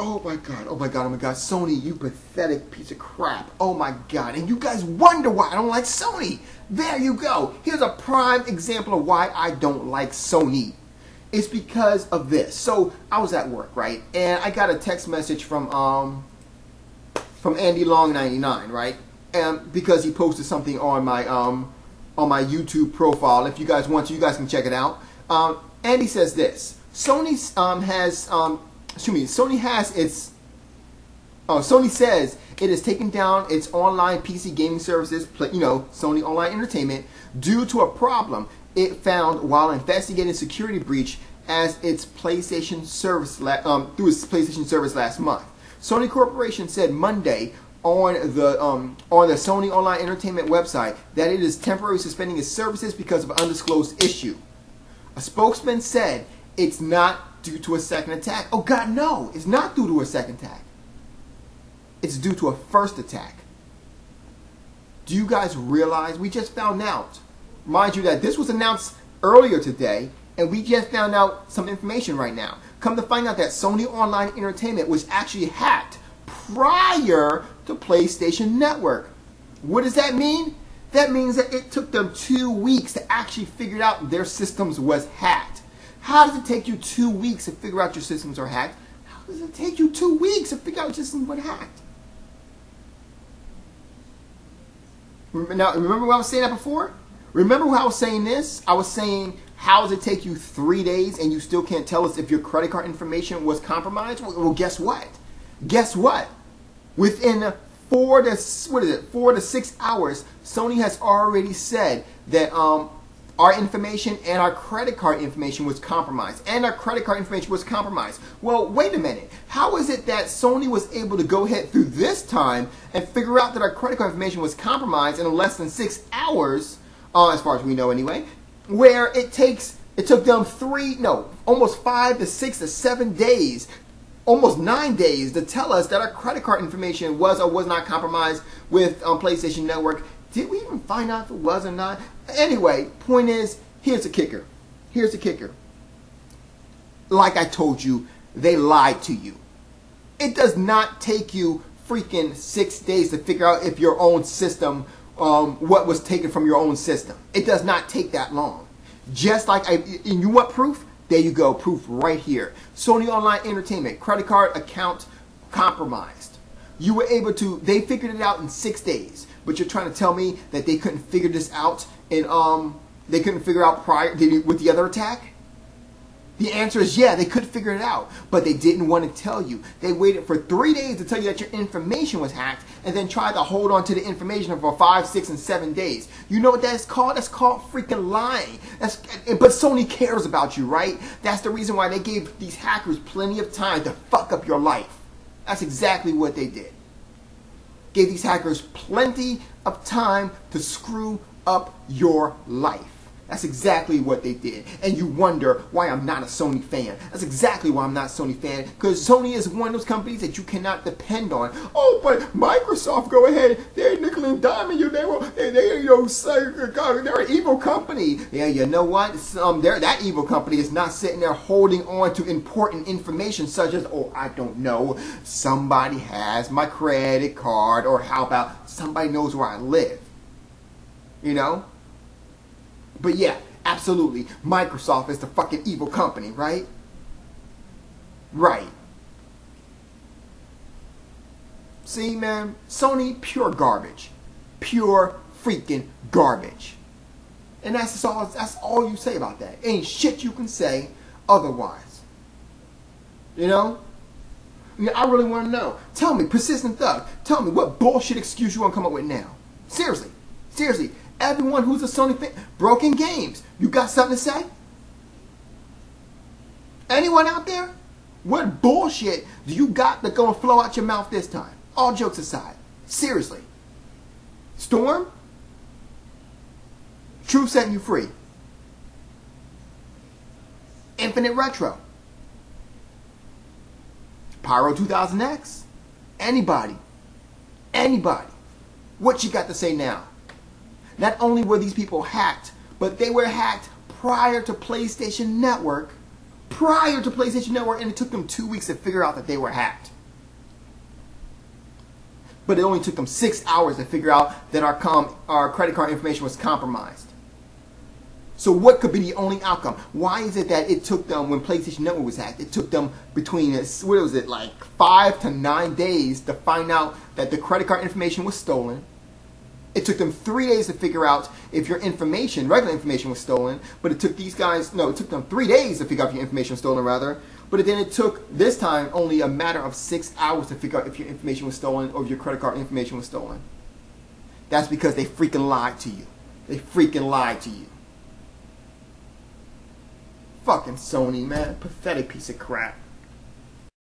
Oh my god, oh my god, oh my god. Sony, you pathetic piece of crap. Oh my god. And you guys wonder why I don't like Sony. There you go. Here's a prime example of why I don't like Sony. It's because of this. So I was at work, right? And I got a text message from Andy Long 99, right? And because he posted something on my YouTube profile. If you guys want to, you guys can check it out. Andy says this. Sony says it has taken down its online PC gaming services, Sony Online Entertainment, due to a problem it found while investigating security breach as its PlayStation service through its PlayStation service last month. Sony Corporation said Monday on the Sony Online Entertainment website that it is temporarily suspending its services because of an undisclosed issue. A spokesman said it's not due to a second attack. Oh God, no, it's not due to a second attack. It's due to a first attack. Do you guys realize we just found out? Mind you that this was announced earlier today, and we just found out some information right now. Come to find out that Sony Online Entertainment was actually hacked prior to PlayStation Network. What does that mean? That means that it took them 2 weeks to actually figure out their systems was hacked. How does it take you 2 weeks to figure out your systems are hacked? How does it take you 2 weeks to figure out your systems were hacked? Now, remember what I was saying that before? Remember how I was saying this? I was saying, how does it take you 3 days and you still can't tell us if your credit card information was compromised? Well, guess what? Guess what? Within 4 to 6 hours, Sony has already said that our information and our credit card information was compromised. Well, wait a minute. How is it that Sony was able to go ahead through this time and figure out that our credit card information was compromised in less than 6 hours, as far as we know anyway, where it took them almost 5 to 6 to 7 days, almost 9 days to tell us that our credit card information was or was not compromised with PlayStation Network? Did we even find out if it was or not? Anyway, point is, here's the kicker. Here's the kicker. Like I told you, they lied to you. It does not take you freaking 6 days to figure out if your own system, what was taken from your own system. It does not take that long. Just like, and you want proof? There you go, proof right here. Sony Online Entertainment, credit card account compromised. You were able to, they figured it out in 6 days. But you're trying to tell me that they couldn't figure this out and they couldn't figure out prior with the other attack? The answer is yeah, they could figure it out, but they didn't want to tell you. They waited for 3 days to tell you that your information was hacked and then tried to hold on to the information for 5, 6, and 7 days. You know what that's called? That's called freaking lying. But Sony cares about you, right? That's the reason why they gave these hackers plenty of time to fuck up your life. That's exactly what they did. Gave these hackers plenty of time to screw up your life. That's exactly what they did. And you wonder why I'm not a Sony fan. That's exactly why I'm not a Sony fan. Because Sony is one of those companies that you cannot depend on. Oh, but Microsoft, go ahead. They're nickel and diming you. They're an evil company. Yeah, you know what? That evil company is not sitting there holding on to important information such as, oh, I don't know, somebody has my credit card, or how about somebody knows where I live. You know? But yeah, absolutely, Microsoft is the fucking evil company, right? Right. See, man, Sony, pure garbage. Pure freaking garbage. And that's all you say about that. Ain't shit you can say otherwise. You know? I mean, I really want to know. Tell me, Persistent Thug, tell me what bullshit excuse you want to come up with now. Seriously. Seriously. Everyone who's a Sony fan, Broken Games, you got something to say? Anyone out there? What bullshit do you got that's going to flow out your mouth this time? All jokes aside. Seriously. Storm? Truth setting you free. Infinite Retro. Pyro 2000X. Anybody. Anybody. What you got to say now? Not only were these people hacked, but they were hacked prior to PlayStation Network prior to PlayStation Network, and it took them 2 weeks to figure out that they were hacked. But it only took them 6 hours to figure out that our credit card information was compromised. So what could be the only outcome? Why is it that it took them, when PlayStation Network was hacked, it took them between, what was it, like 5 to 9 days to find out that the credit card information was stolen? It took them 3 days to figure out if your information, regular information, was stolen. But it took these guys, no, it took them 3 days to figure out if your information was stolen, rather. But then it took, this time, only a matter of 6 hours to figure out if your information was stolen or if your credit card information was stolen. That's because they freaking lied to you. They freaking lied to you. Fucking Sony, man. Pathetic piece of crap.